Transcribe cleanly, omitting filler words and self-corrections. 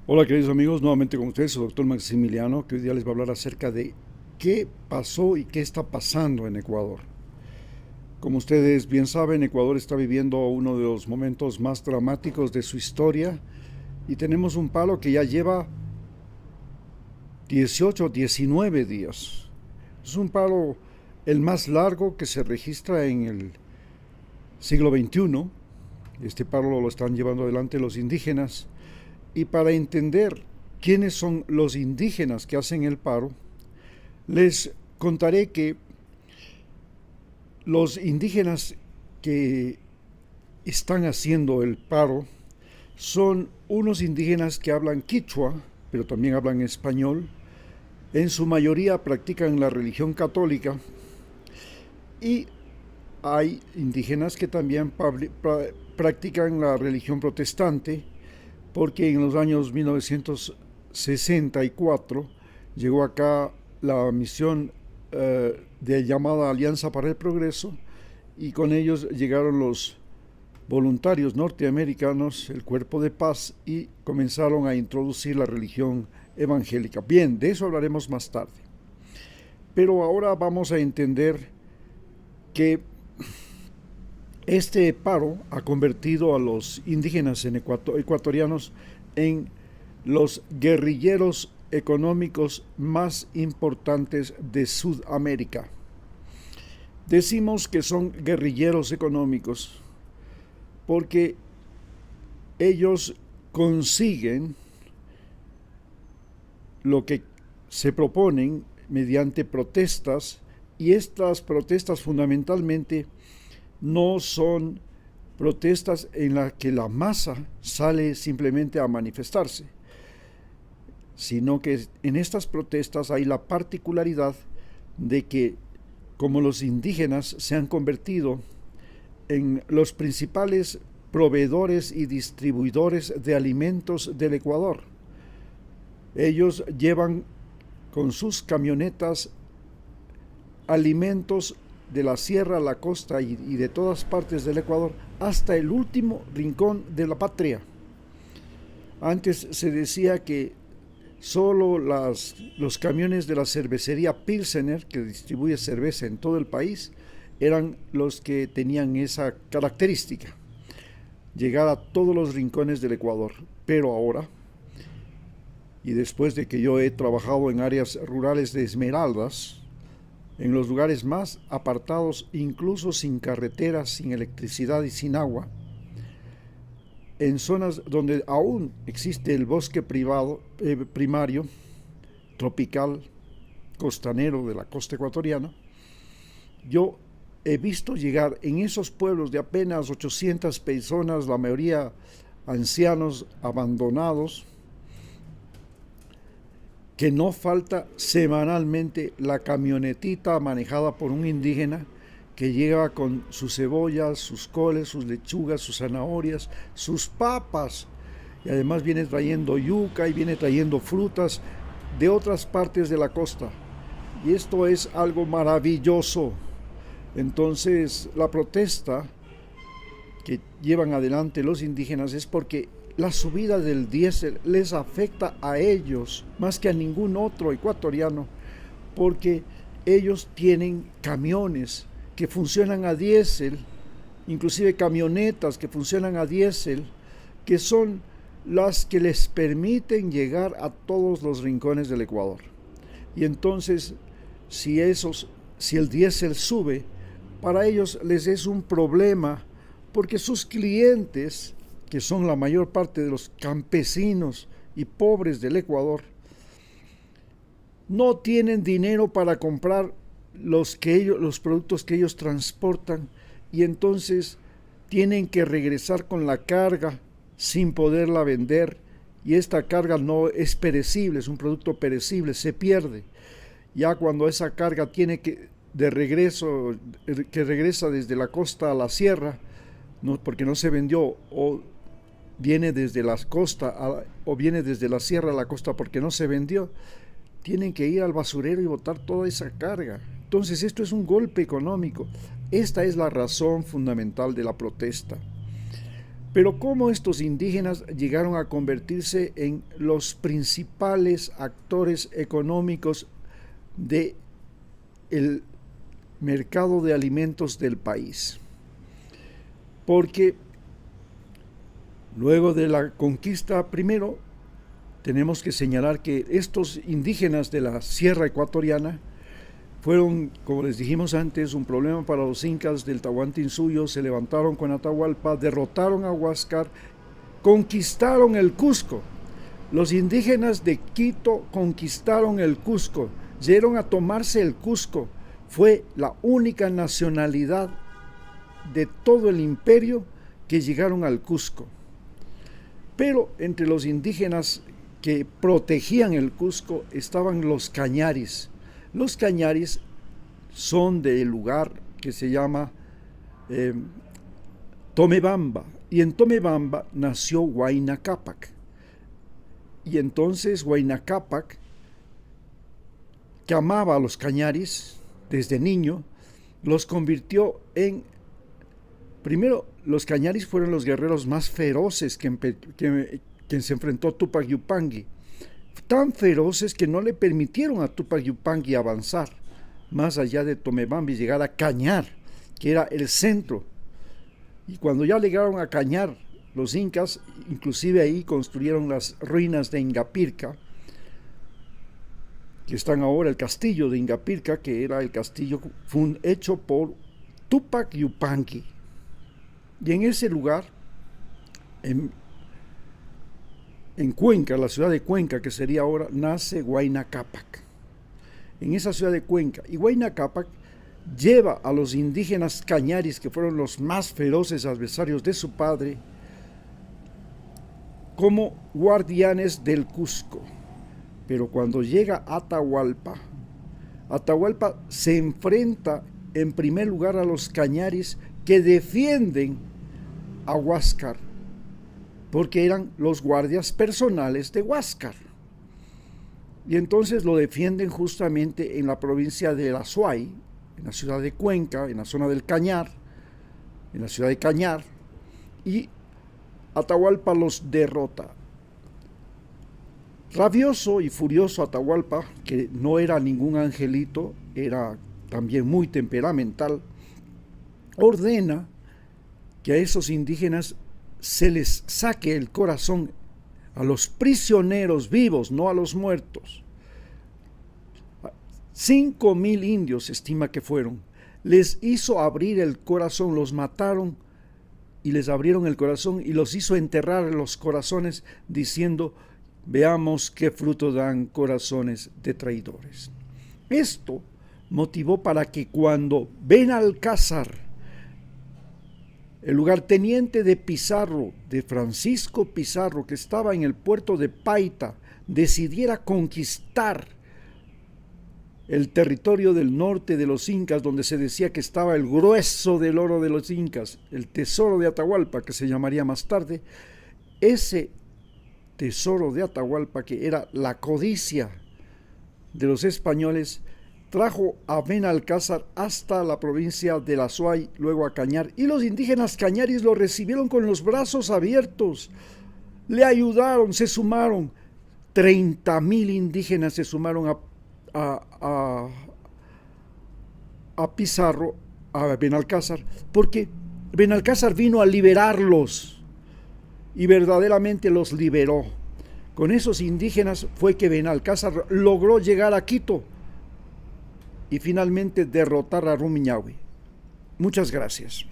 Hola queridos amigos, nuevamente con ustedes, el doctor Maximiliano, que hoy día les va a hablar acerca de qué pasó y qué está pasando en Ecuador. Como ustedes bien saben, Ecuador está viviendo uno de los momentos más dramáticos de su historia y tenemos un paro que ya lleva 18, 19 días. Es un paro el más largo que se registra en el siglo XXI. Este paro lo están llevando adelante los indígenas. Y para entender quiénes son los indígenas que hacen el paro, les contaré que los indígenas que están haciendo el paro son unos indígenas que hablan quichua, pero también hablan español. En su mayoría practican la religión católica y hay indígenas que también practican la religión protestante, porque en los años 1964 llegó acá la misión de llamada Alianza para el Progreso y con ellos llegaron los voluntarios norteamericanos, el Cuerpo de Paz, y comenzaron a introducir la religión evangélica. Bien, de eso hablaremos más tarde. Pero ahora vamos a entender que este paro ha convertido a los indígenas ecuatorianos en los guerrilleros económicos más importantes de Sudamérica. Decimos que son guerrilleros económicos porque ellos consiguen lo que se proponen mediante protestas, y estas protestas fundamentalmente no son protestas en las que la masa sale simplemente a manifestarse, sino que en estas protestas hay la particularidad de que, como los indígenas se han convertido en los principales proveedores y distribuidores de alimentos del Ecuador, ellos llevan con sus camionetas alimentos de la sierra a la costa y de todas partes del Ecuador hasta el último rincón de la patria. Antes se decía que solo los camiones de la cervecería Pilsener, que distribuye cerveza en todo el país, eran los que tenían esa característica, llegar a todos los rincones del Ecuador. Pero ahora, y después de que yo he trabajado en áreas rurales de Esmeraldas, en los lugares más apartados, incluso sin carreteras, sin electricidad y sin agua, en zonas donde aún existe el bosque primario, tropical, costanero de la costa ecuatoriana, yo he visto llegar en esos pueblos de apenas 800 personas, la mayoría ancianos abandonados, que no falta semanalmente la camionetita manejada por un indígena que lleva con sus cebollas, sus coles, sus lechugas, sus zanahorias, sus papas, y además viene trayendo yuca y viene trayendo frutas de otras partes de la costa. Y esto es algo maravilloso. Entonces, la protesta que llevan adelante los indígenas es porque la subida del diésel les afecta a ellos más que a ningún otro ecuatoriano, porque ellos tienen camiones que funcionan a diésel, inclusive camionetas que funcionan a diésel, que son las que les permiten llegar a todos los rincones del Ecuador. Y entonces, si el diésel sube, para ellos les es un problema, porque sus clientes, que son la mayor parte de los campesinos y pobres del Ecuador, no tienen dinero para comprar los productos que ellos transportan, y entonces tienen que regresar con la carga sin poderla vender, y esta carga no es perecible, es un producto perecible, se pierde. Ya cuando esa carga tiene que regresa desde la costa a la sierra, no, porque no se vendió, o viene desde la costa o viene desde la sierra a la costa porque no se vendió, tienen que ir al basurero y botar toda esa carga. Entonces esto es un golpe económico. Esta es la razón fundamental de la protesta. Pero cómo estos indígenas llegaron a convertirse en los principales actores económicos del mercado de alimentos del país. Porque luego de la conquista, primero tenemos que señalar que estos indígenas de la Sierra Ecuatoriana fueron, como les dijimos antes, un problema para los incas del Tahuantinsuyo. Se levantaron con Atahualpa, derrotaron a Huáscar, conquistaron el Cusco. Los indígenas de Quito conquistaron el Cusco, llegaron a tomarse el Cusco. Fue la única nacionalidad de todo el imperio que llegaron al Cusco. Pero entre los indígenas que protegían el Cusco estaban los cañaris. Los cañaris son del lugar que se llama Tomebamba, y en Tomebamba nació Huayna Cápac. Y entonces Huayna Cápac, que amaba a los cañaris desde niño, los convirtió en... Primero, los cañaris fueron los guerreros más feroces que se enfrentó Tupac Yupanqui. Tan feroces que no le permitieron a Tupac Yupanqui avanzar más allá de Tomebamba y llegar a Cañar, que era el centro. Y cuando ya llegaron a Cañar, los incas, inclusive ahí construyeron las ruinas de Ingapirca, que están ahora el castillo de Ingapirca, que era el castillo hecho por Tupac Yupanqui. Y en ese lugar, en Cuenca, la ciudad de Cuenca, que sería ahora, nace Huayna Cápac. En esa ciudad de Cuenca. Y Huayna Cápac lleva a los indígenas cañaris, que fueron los más feroces adversarios de su padre, como guardianes del Cusco. Pero cuando llega Atahualpa se enfrenta en primer lugar a los cañaris que defienden a Huáscar, porque eran los guardias personales de Huáscar. Y entonces lo defienden justamente en la provincia de Azuay, en la ciudad de Cuenca, en la zona del Cañar, en la ciudad de Cañar, y Atahualpa los derrota. Rabioso y furioso Atahualpa, que no era ningún angelito, era también muy temperamental, ordena que a esos indígenas se les saque el corazón, a los prisioneros vivos, no a los muertos. 5,000 indios se estima que fueron. Les hizo abrir el corazón, los mataron y les abrieron el corazón y los hizo enterrar los corazones, diciendo: veamos qué fruto dan corazones de traidores. Esto motivó para que cuando Benalcázar, el lugarteniente de Pizarro, de Francisco Pizarro, que estaba en el puerto de Paita, decidiera conquistar el territorio del norte de los incas, donde se decía que estaba el grueso del oro de los incas, el tesoro de Atahualpa, que se llamaría más tarde, ese tesoro de Atahualpa, que era la codicia de los españoles, trajo a Benalcázar hasta la provincia de Azuay, luego a Cañar, y los indígenas cañaris lo recibieron con los brazos abiertos, le ayudaron, se sumaron, 30,000 indígenas se sumaron a Pizarro, a Benalcázar, porque Benalcázar vino a liberarlos, y verdaderamente los liberó. Con esos indígenas fue que Benalcázar logró llegar a Quito y finalmente derrotar a Rumiñahui. Muchas gracias.